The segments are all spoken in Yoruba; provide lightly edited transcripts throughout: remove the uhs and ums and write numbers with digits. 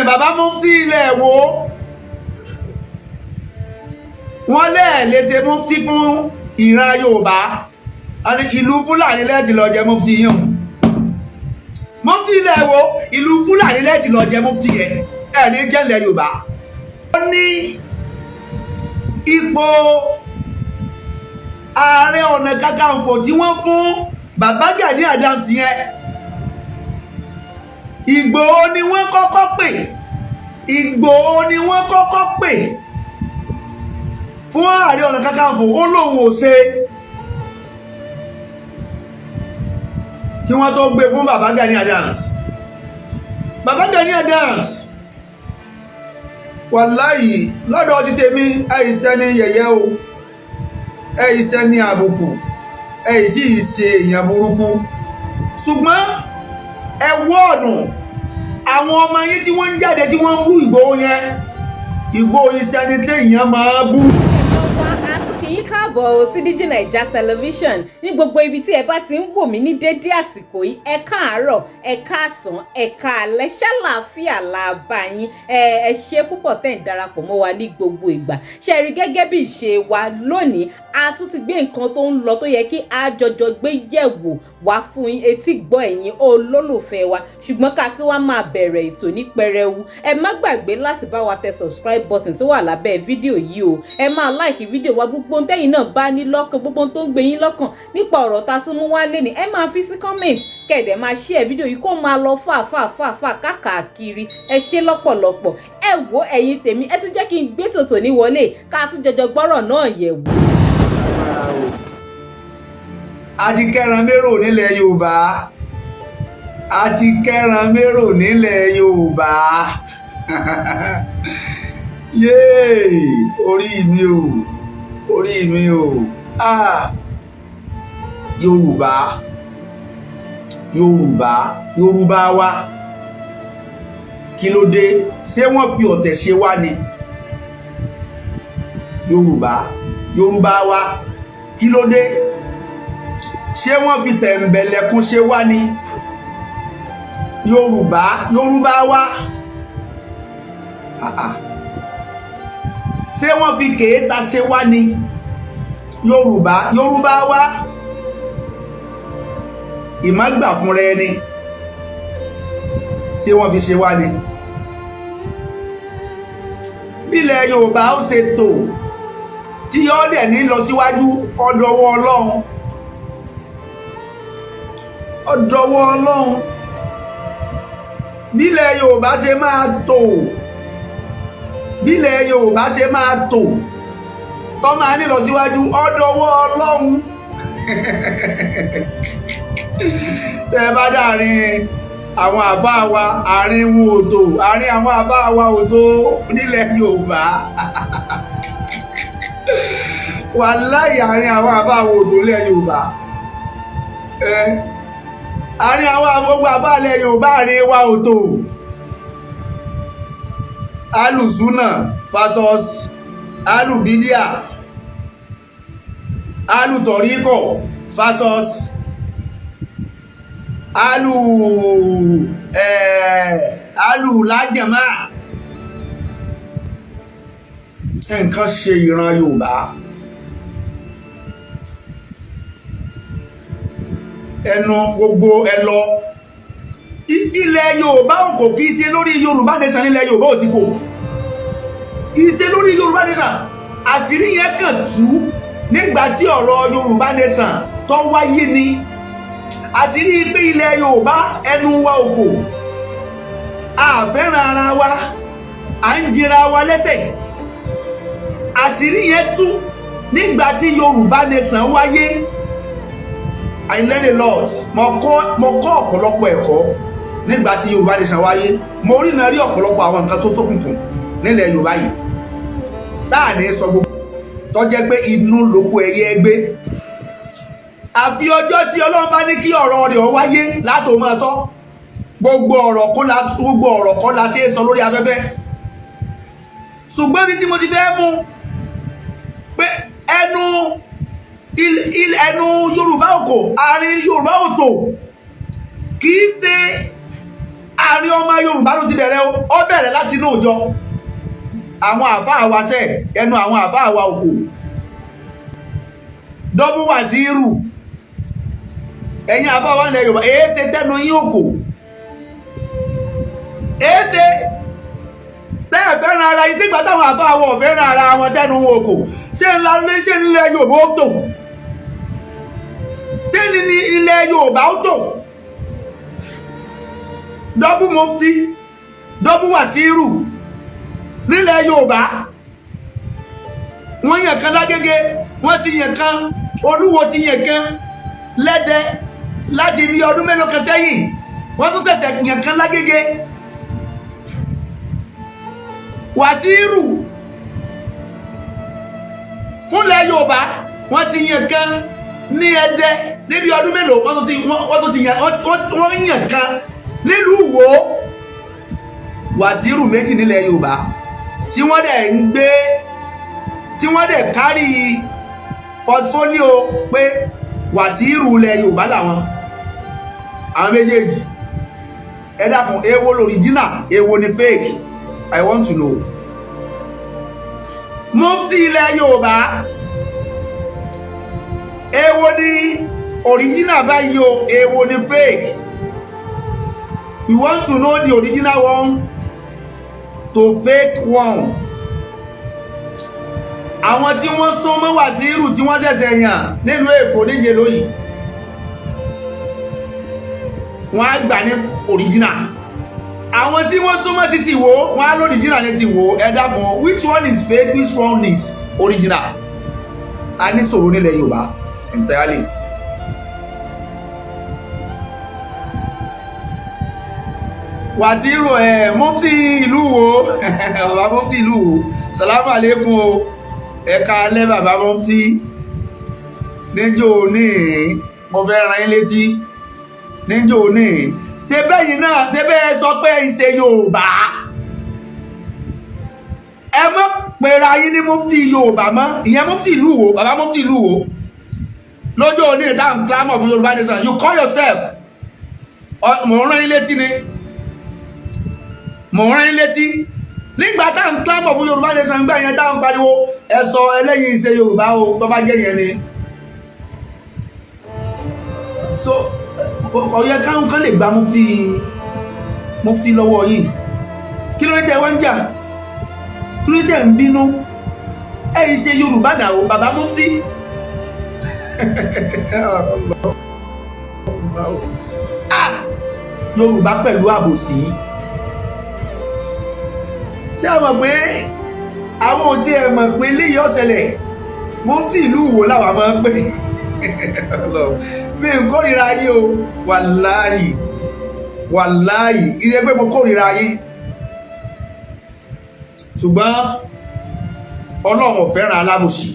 bàbá mufti ilẹ̀ Ìwó wọ́n lè ṣe mufti fún ìran Yorùbá ìlú Fúlàní lẹ́ẹ̀tì lọ jẹ mufti yàn mufti ilẹ̀ Ìwó ìlú Fúlàní lẹ́ẹ̀tì lọ jẹ mufti yẹn ní jẹ́lẹ̀ Yorùbá. ó ní ipò Ààrẹ Ọ̀nà Kakanfò tí wọ́n fún bàbá Gani Adams yẹn Ìgbòho ni wọ́n kọ́kọ́ pè Ìgbòho ni wọ́n kọ́kọ́ pè fún Ààrẹ Ọ̀nà Kakanfò ó lóun ò ṣe kí wọ́n tó gbé fún bàbá Gani Adams. Bàbá Gani Adams wàláhì lọ́dọ̀ ti tèmi ẹ̀ìsẹ́ ní yẹ̀yẹ́ o ẹ̀ìsẹ́ ní àbùkù ẹ̀ìsí ìṣe èèyàn burúkú ṣùgbọ́n ẹwọ́ ọ̀nà àwọn ọmọ yín tí wọ́n ń jáde tí wọ́n ń bú Ìgbòho yẹn Ìgbòho iṣẹ́ ni téèyàn máa bú. Káàbọ̀ sí Digi Naija Television ní gbogbo ibi tí ẹ bá ti ń wò mí ní dédé àsìkò yìí ẹ káàárọ̀ ẹ káàsán ẹ káalẹ́ ṣàlàáfíà la bá yín ẹ ṣé púpọ̀ tẹ́ ń darapọ̀ mọ́ wa ní gbogbo ìgbà ṣe rí gẹ́gẹ́ bí ìṣe wa lónìí a tún ti gbé nǹkan tó ń lọ tó yẹ kí a jọjọ gbé yẹ̀wò wá fún yín etí gbọ́ ẹ̀yin olólùfẹ́ wa ṣùgbọ́n ká tí wá máa bẹ̀rẹ̀ ètò ní pẹrẹwu ẹ má gbàgbé láti bá wa tẹ subscribe button tó wà lábẹ́ fídíò yìí o ẹ máa like fídíò wa gbogbo tẹ́yin náà bá ní lọ́kàn gbogbo tó ń gbé yín lọ́kàn nípa ọ̀rọ̀ ta tún mú wá lé ní ẹ máa fi sí comment kẹ̀dẹ̀ máa share fídíò yìí kó máa lọ fà káàkiri ẹ ṣé lọ́pọ̀lọpọ̀ ẹ wo ẹ̀yin tèmi ẹ tún jẹ́ kí n gbé tòtò ní wọlé ká tún jọjọ gbọ́rọ̀ náà yẹ̀ wò. àti kẹran mérò nílẹ̀ Yorùbá àti kẹran mérò nílẹ̀ Yorùbá yéè orí mi o orí mi o Yorùbá wa kí ló dé ṣé wọ́n fi ọ̀tẹ̀ ṣe wá ni Yorùbá wa kí ló dé ṣé wọ́n fi tẹ̀m̀bẹ̀lẹ̀kún ṣe wá ni Yorùbá wa ṣé wọ́n fi kèéta ṣe wá ni Yorùbá wa ìmágbà fúnra ẹni ṣé wọ́n fi ṣe wá ni bílẹ̀ Yorùbá ó ṣe tò tí yọ́ dẹ̀ ní lọ síwájú ọdọ̀wọ́ Ọlọ́run bílẹ̀ Yorùbá ṣe máa tò bílẹ̀ Yorùbá ṣe máa tò tọ́ máa ní lọ síwájú ọdọ̀wọ́ Ọlọ́run tẹ́ bá dáàrin àwọn àfáà wa àárín wọn òtò àárín àwọn àfáà wa òtò nílẹ̀ Yorùbá wàláhì àárín àwọn àfáà wa òtò nílẹ̀ Yorùbá àárín àwọn gbogbo àfáà nílẹ̀ Yorùbá àárín wa òtò alùsúnà fasos alùbídíà alùtọ̀ríkọ̀ fasos alùlájẹ̀má nǹkan ṣe ìran Yorùbá ẹnu gbogbo ẹlọ ilẹ̀ Yorùbá òkò kìí ṣe lórí Yorùbá nation nílẹ̀ Yorùbá ò ti kò kìí ṣe lórí Yorùbá nation àṣírí yẹn kàn tú nígbàtí ọ̀rọ̀ Yorùbá nation tó wáyé ni àṣírí pé ilẹ̀ Yorùbá ẹnu wa òkò àfẹ́ràn ara wa à ń jìra wa lẹ́sẹ̀ àṣírí yẹn tú nígbàtí Yorùbá nation wáyé. I learned a lot mo kọ́ ọ̀pọ̀lọpọ̀ ẹ̀kọ́ nígbàtí Yorùbá nation wáyé mo rí náà rí ọ̀pọ̀lọpọ̀ àwọn nǹkan tó ṣókùnkùn nílẹ̀ Yorùbá yìí táà ní sọ gbogbo tó jẹ́ pé inú lóko ẹyẹ gbé àfi ọjọ́ tí Ọlọ́run bá ní kí ọ̀rọ̀ rẹ̀ ó wáyé látò máa sọ gbogbo ọ̀rọ̀ kọ́ la ṣe é sọ lórí afẹ́fẹ́ ṣùgbọ́n bí tí mo ti fẹ́ mú pé ẹnu Yorùbá òkò àárín Yorùbá òtò kìí ṣe àárín ọmọ Yorùbá ló ti bẹ̀rẹ̀ ó bẹ̀rẹ̀ láti inú ìjọ àwọn àfáà wa sẹ́ ẹnu àwọn àfáà wa òkò dọ́bù wàzírù ẹ̀yin àfáà wa nílẹ̀ Yorùbá èéṣe tẹ́nu yín òkò èéṣe tẹ́ẹ̀ fẹ́ràn ara yìí nígbà táwọn àfáà wọ̀ fẹ́ràn ara wọn tẹ́nu òkò ṣé nílẹ̀ Yorùbá ó tò ṣé ní ilẹ̀ Yorùbá ó tò dọ́bù mufti dọ́bù wàsíìrù nílẹ̀ Yorùbá wọ́n yàn kan lágége wọ́n ti yàn kan Olúwo ti yàn kan lẹ́dẹ láti bí ọdún mélòó kan sẹ́yìn wọ́n tún tẹ̀sẹ̀ yàn kan lágége wàsíìrù fúnlẹ̀ Yorùbá wọ́n ti yàn kan ní Ẹdẹ níbi ọdún mélòó wọ́n tún ti yàn kan nílùú Ìwó wàsíìrù méjì nílẹ̀ Yorùbá tí wọ́n dẹ̀ ń gbé tí wọ́n dẹ̀ kárí portfolio pé wàsíìrù ilẹ̀ Yorùbá làwọn àwọn méjèèjì ẹ dákun èwo l'original èwo ni fake I want to know. Mufti ilẹ̀ Yorùbá èwo ni original báyìí o èwo ni fake. We want to know the original one to fake one. Àwọn tí wọ́n sún mọ́ wàsíìrù tí wọ́n ṣẹ̀ṣẹ̀ yàn nílùú Èkó níje lóyìí wọ́n á gbà ní original. Àwọn tí wọ́n sún mọ́ ti Ìwó wọ́n á lọ original ní ti Ìwó. Ẹ dákun which one is fake which one is original? A ní sọ̀rọ̀ nílẹ̀ Yorùbá entirely. Wàsíìrù mufti ìlú Ìwó bàbá mufti ìlú Ìwó salamu alaikum o ẹ káalẹ́ bàbá mufti níjọ́ ní mo fẹ́ rán yín létí níjọ́ ní ṣé bẹ́yìn náà ṣé bẹ́ẹ̀ sọ pé ìṣe Yorùbá ẹ mọ́ pèrè ayé ní mufti Yorùbá mọ́ ìyẹn mufti ìlú Ìwó bàbá mufti ìlú Ìwó lọ́jọ́ ní ìdáhùn clamor fún Yorùbá nation you call yourself mo rán yín létí ni mo rán yín létí nígbà tá ń clamor fún Yorùbá nation gbà yẹn tá ń pariwo ẹ sọ ẹlẹ́yìn ìṣe Yorùbá o tó bá jẹ́ yẹn ni so ọ̀yẹ́ káwọn kan lè gba mufti lọ́wọ́ yìí kí ló ní tẹ́ wọ́n ń jà kí ló ní tẹ́ ń bínú ẹ̀yìn ṣe Yorùbá dà o bàbá mufti Yorùbá pẹ̀lú àbòsí ṣé ẹ mọ̀ pé àwọn ò tí ẹ mọ̀ pé léyìí ọ̀sẹ̀lẹ̀ mufti ìlú Ìwó làwọn máa ń pè mi ń kórìíra yín o wàláhì ilé pé mo kórìíra yín ṣùgbọ́n Ọlọ́run ò fẹ́ràn alábòsí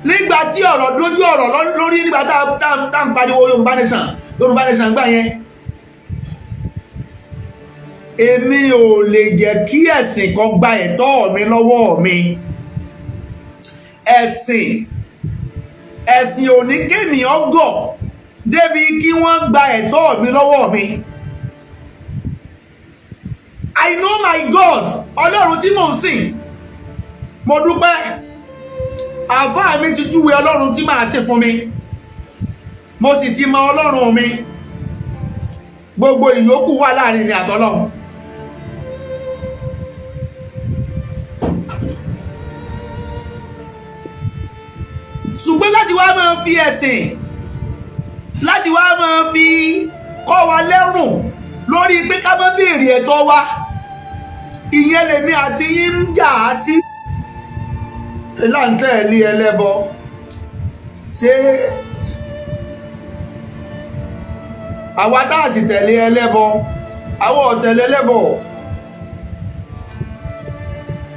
nígbà tí ọ̀rọ̀ dójú ọ̀rọ̀ lórí nígbà tá ń pariwo Yorùbá nation gbà yẹn èmi ò lè jẹ́ kí ẹ̀sìn kan gba ẹ̀tọ́ mi lọ́wọ́ mi ẹ̀sìn ò ní kémi ọgọ̀ débi kí wọ́n gba ẹ̀tọ́ mi lọ́wọ́ mi. I know my God Ọlọ́run tí mò ń sìn mo dúpẹ́ àfáà mi ti júwe Ọlọ́run tí màá sìn fún mi mo sì ti mọ Ọlọ́run mi gbogbo ìyókù wà láàrin ni àtọ́lọ́run. Ṣùgbọ́n láti wá máa fi ẹ̀sìn láti wá máa fi kọ́ wa lẹ́rùn lórí pé ká má béèrè ẹ̀tọ́ wa ìyẹn lèmi àti yín ń jà á sí. láǹtẹ̀ ilé ẹlẹ́bọ ṣé àwa tá a sì tẹ̀lé ẹlẹ́bọ àwọn ọ̀tẹ̀lé ẹlẹ́bọ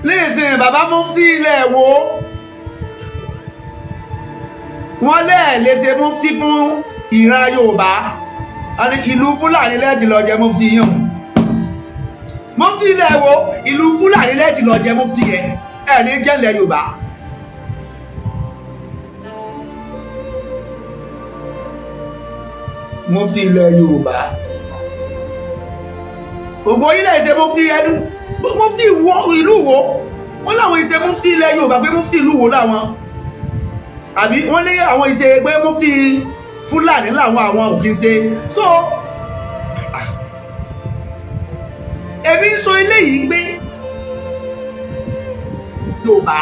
nísìn bàbá mufti ilẹ̀ Ìwó wọ́n lè ṣe mufti fún ìran Yorùbá ìlú Fúlàní lẹ́ẹ̀tì lọ jẹ mufti yàn mufti ilẹ̀ Ìwó ìlú Fúlàní lẹ́ẹ̀tì lọ jẹ mufti yẹn ẹ̀ ní jẹ́lẹ̀ Yorùbá. Mufti ilẹ̀ Yorùbá ògbó ilẹ̀ ìṣe mufti ẹnu mufti ìlú wo wọ́n láwọn ìṣe mufti ilẹ̀ Yorùbá pé mufti ìlú wo láwọn àbí wọ́n ní àwọn ìṣe pé mufti Fúlàní láwọn òkè ṣe so èmi ń sọ eléyìí pé Yorùbá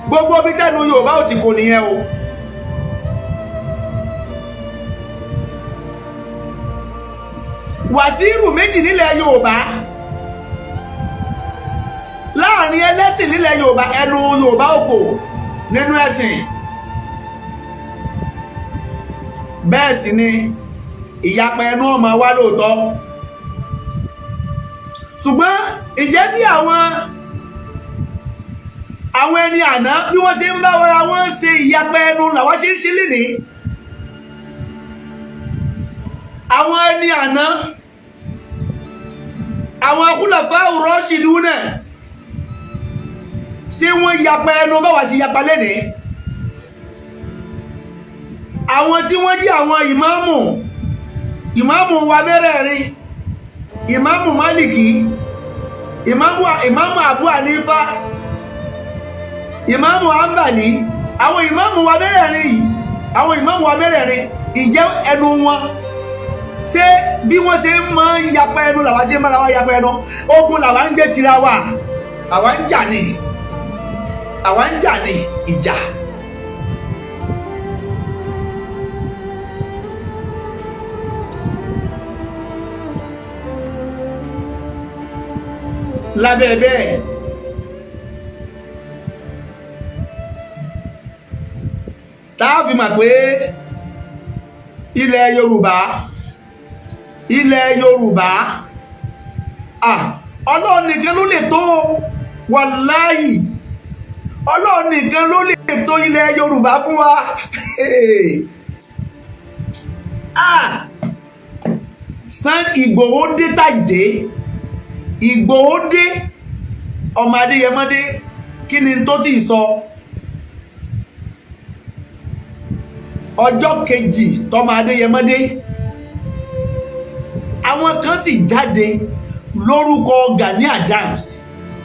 gbogbo bí tẹnu Yorùbá ò ti kò nìyẹn o wàsíìrù méjì nílẹ̀ Yorùbá láàrin ẹlẹ́sìn nílẹ̀ Yorùbá ẹnu Yorùbá òkò nínú ẹ̀sìn bẹ́ẹ̀ sì ni ìyapa ẹnu ọmọ wa lóòótọ́ ṣùgbọ́n ìjẹ́ bí àwọn ẹni àná bí wọ́n ṣe ń bá wọ́ra wọ́n ṣe ìyapa ẹnu làwọn ṣe ń ṣe lénìí àwọn ẹni àná àwọn khulafa ar-rashiduna ṣé wọ́n yapa ẹnu báwa sí yapa lénìí àwọn tí wọ́n jí àwọn ìmáàmù wa mẹ́rẹ̀ẹ̀rin ìmáàmù Málìkì ìmáàmù Abu Hanifa ìmáàmù Hanbali àwọn ìmáàmù wa mẹ́rẹ̀ẹ̀rin yìí àwọn ìmáàmù wa mẹ́rẹ̀ẹ̀rin ìjẹ́ ẹnu wọn ṣé bí wọ́n ṣe ń mọ́ yapa ẹnu làwa ṣe ń bára wa yapa ẹnu ogun làwa ń gbé tira wa àwa ń jà ní ìjà lábẹ́ bẹ́ẹ̀ táàfì mà pé ilẹ̀ Yorùbá Ọlọ́run nìkan ló lè tó wàláhì Ọlọ́run nìkan ló lè tó ilẹ̀ Yorùbá fún wa San Ìgbòho dé tàìdé Ìgbòho dé ọmọ Adéyẹmọdé kí ni tó ti sọ ọjọ́ kejì tọmọ Adéyẹmọdé àwọn kan sì jáde lórúkọ Gani Adams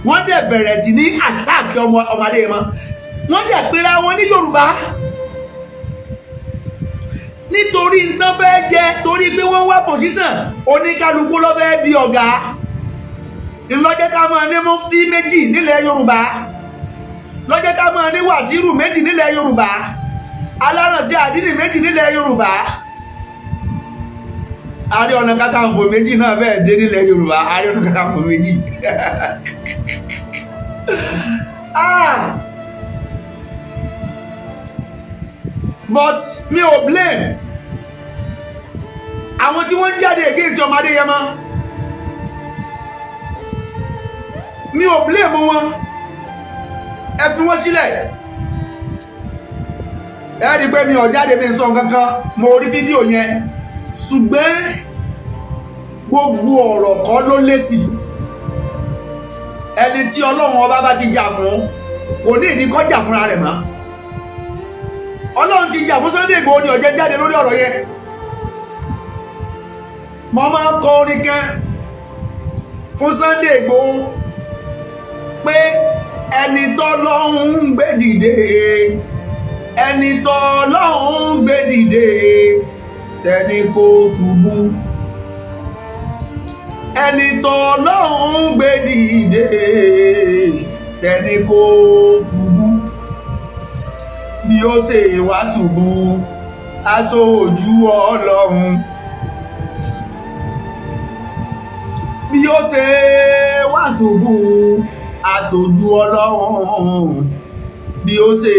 wọ́n dẹ̀ bẹ̀rẹ̀ sí ní àtàkì ọmọ Adéyẹmọ wọ́n dẹ̀ pera wọn ní Yorùbá nítorí nǹkan fẹ́ jẹ torí pé wọ́n wá pòsíṣàn oníkálukú ló fẹ́ di ọ̀gá ìlọ́jẹ́ ká máa ní mufti méjì nílẹ̀ Yorùbá lọ́jẹ́ ká máa ní wàsíìrù méjì nílẹ̀ Yorùbá alárànṣẹ́ àdínì méjì nílẹ̀ Yorùbá Ààrẹ Ọ̀nà Kakanfò méjì náà bẹ́ẹ̀ dé nílẹ̀ Yorùbá Ààrẹ Ọ̀nà Kakanfò méjì but mi ò blame àwọn tí wọ́n jáde against ọmọ Adéyẹmọ mi ò blame wọn ẹ fi wọ́n sílẹ̀ ẹ rí pé mi ò jáde mi sọ kankan mo rí fídíò yẹn ṣùgbọ́n gbogbo ọ̀rọ̀ kọ́ ló lésì ẹni tí Ọlọ́run ọba bá ti jà fún kò ní ìdí kó jà fúnra rẹ̀ mọ́ Ọlọ́run ti jà fún Sunday Igboho ni ó jẹ́ jáde lórí ọ̀rọ̀ yẹn mo máa ń kọ orin kan fún Sunday Igboho pé ẹni t'Ọlọ́run ń gbé dìde ẹni t'Ọlọ́run ń gbé dìde tẹni kò ṣubú ẹni t'Ọlọ́run ń gbé dìde tẹni kò ṣubú bí ó ṣe wá ṣubú aṣojú Ọlọ́run bí ó ṣe wá ṣubú aṣojú Ọlọ́run bí ó ṣe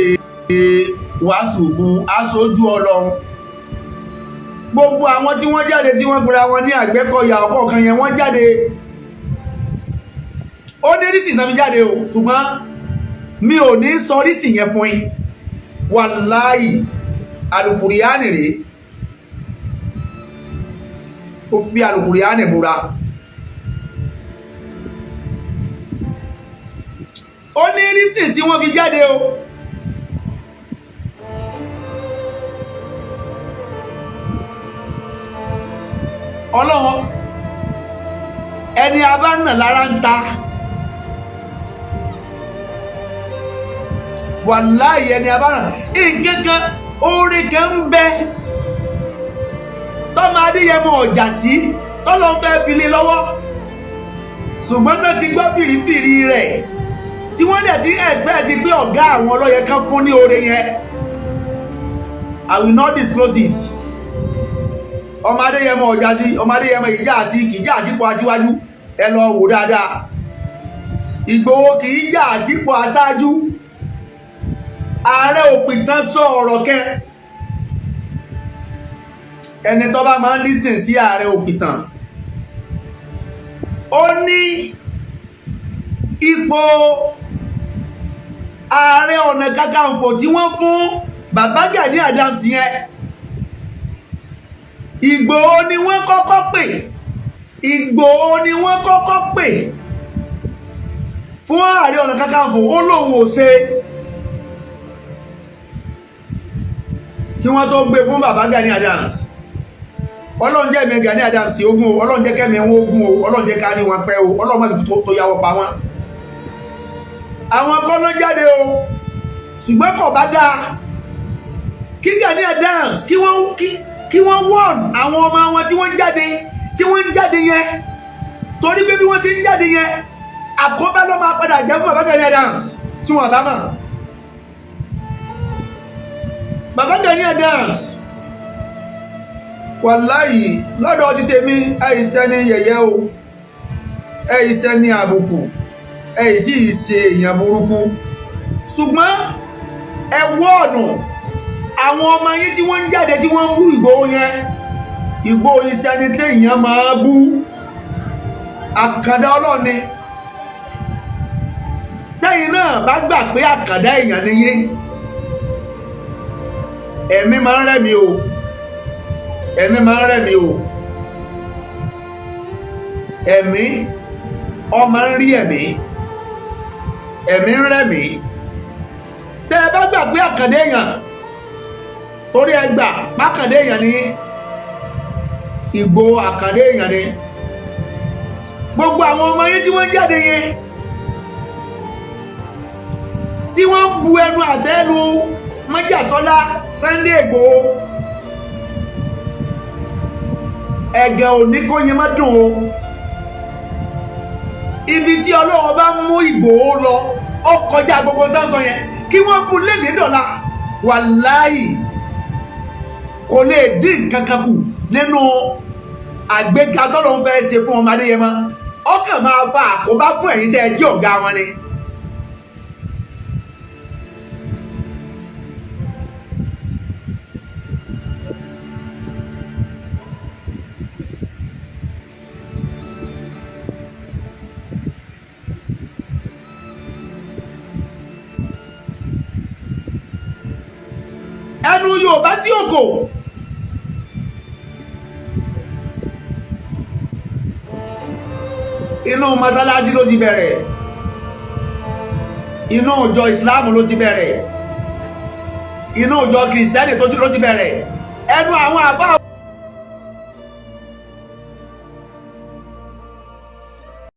wá ṣubú aṣojú Ọlọ́run gbogbo àwọn tí wọ́n jáde tí wọ́n gbéra wọn ní Àgbẹ̀kọ̀yà ọ̀kọ̀ọ̀kan yẹn wọ́n jáde ó ní rísì náà fi jáde o ṣùgbọ́n mi ò ní sọ rísì yẹn fún yín wàláhì alùkùrìánì rèé ó fi alùkùrìánì múra ó ní rísì tí wọ́n fi jáde o ọlọ́run ẹni abánà lára ń ta wàláhì ẹni abánà nǹkankan orí kan ń bẹ tọ́mọ Adéyẹmọ ọ̀jà sí tọ́lọ́ fẹ́ fi lé lọ́wọ́ ṣùgbọ́n tó ti gbọ́ fìrífìrí rẹ̀ tí wọ́n dẹ̀ ti ẹ̀gbẹ́ ti gbé ọ̀gá àwọn ọlọ́yẹ kan fún ní oore yẹn. I will not disclose it. ọmọ Adéyẹmọ ọ̀jà sí ọmọ Adéyẹmọ ìjà sí kì í jà sípò aṣíwájú ẹ lọ wò dáadáa. Ìgbòho kì í jà sípò aṣáájú. Ààrẹ òpìtàn sọ ọ̀rọ̀ kẹ́ ẹni tó bá máa ń listen sí ààrẹ òpìtàn ó ní ipò ààrẹ ọ̀nà kakanfò tí wọ́n fún bàbá Gani Adams yẹn Ìgbòho ni wọ́n kọ́kọ́ pè Ìgbòho ni wọ́n kọ́kọ́ pè fún ààrẹ ọ̀nà kakanfò ó lóun ò ṣe kí wọ́n tó gbé fún bàbá Gani Adams. Ọlọ́run jẹ́ mi Gani Adams ogun o, Ọlọ́run jẹ́ kẹ́mi wọn ogun o, Ọlọ́run jẹ́ ká ní wọn pẹ́ o, Ọlọ́run má fi tó yàwó pa wọn. Àwọn kọ́nà jáde o ṣùgbọ́n kò bá dáa kí Gani Adams kí wọ́n wọ́n àwọn ọmọ wọn tí wọ́n ń jáde yẹn torí pé bí wọ́n ti ń jáde yẹn àkóbá ló máa padà jẹ́ fún bàbá Gani Adams tí wọ́n bá mọ̀. Bàbá Gani Adams wàláhì lọ́dọ̀ ti tèmi ẹ̀ìsẹ́ ní yẹ̀yẹ́ o ẹ̀ìsẹ́ ní àbùkù ẹ̀ìsí ìṣe èèyàn burúkú ṣùgbọ́n ẹwọ́ ọ̀nà àwọn ọmọ yín tí wọ́n ń jáde tí wọ́n ń bú Ìgbòho yẹn Ìgbòho iṣẹ́ ni téèyàn máa bú àkàndá ọlọ́ni tẹ́yìn náà bá gbà pé àkàndá èèyàn ni yín ẹ̀mí máa ń rẹ̀ mí o ẹ̀mí máa ń rẹ̀ mí o ẹ̀mí ọmọ ń rí ẹ̀mí ń rẹ̀ mí tẹ́ ẹ bá gbà pé àkàndé èèyàn torí ẹ gbà pákàndé èèyàn ní Ìgbòho àkàndé èèyàn ní gbogbo àwọn ọmọ yín tí wọ́n jáde yẹn tí wọ́n bu ẹnu àtẹ́lu Májàsọ́lá Sunday Ìgbòho ẹ̀gẹ̀ òní kó yẹn má dùn o ibi tí Ọlọ́run bá mú Ìgbòho lọ ó kọjá gbogbo tán sọ yẹn kí wọ́n bu lẹ́nìí dọ̀la wàláhì kò lè dín kankan kù nínú àgbéga tọ́lọ́run fẹ́ ṣe fún ọmọ Adéyẹmọ ọkàn máa fa àkóbá fún ẹ̀yin tẹ́ ẹ jí ọ̀gá wọn ni. ẹnu Yorùbá tí ò kò inú mọ́sálásí ló ti bẹ̀rẹ̀ inú ìjọ Islam ló ti bẹ̀rẹ̀ inú ìjọ Kìrìsìtẹ́nì ló ti bẹ̀rẹ̀ ẹnu àwọn àbá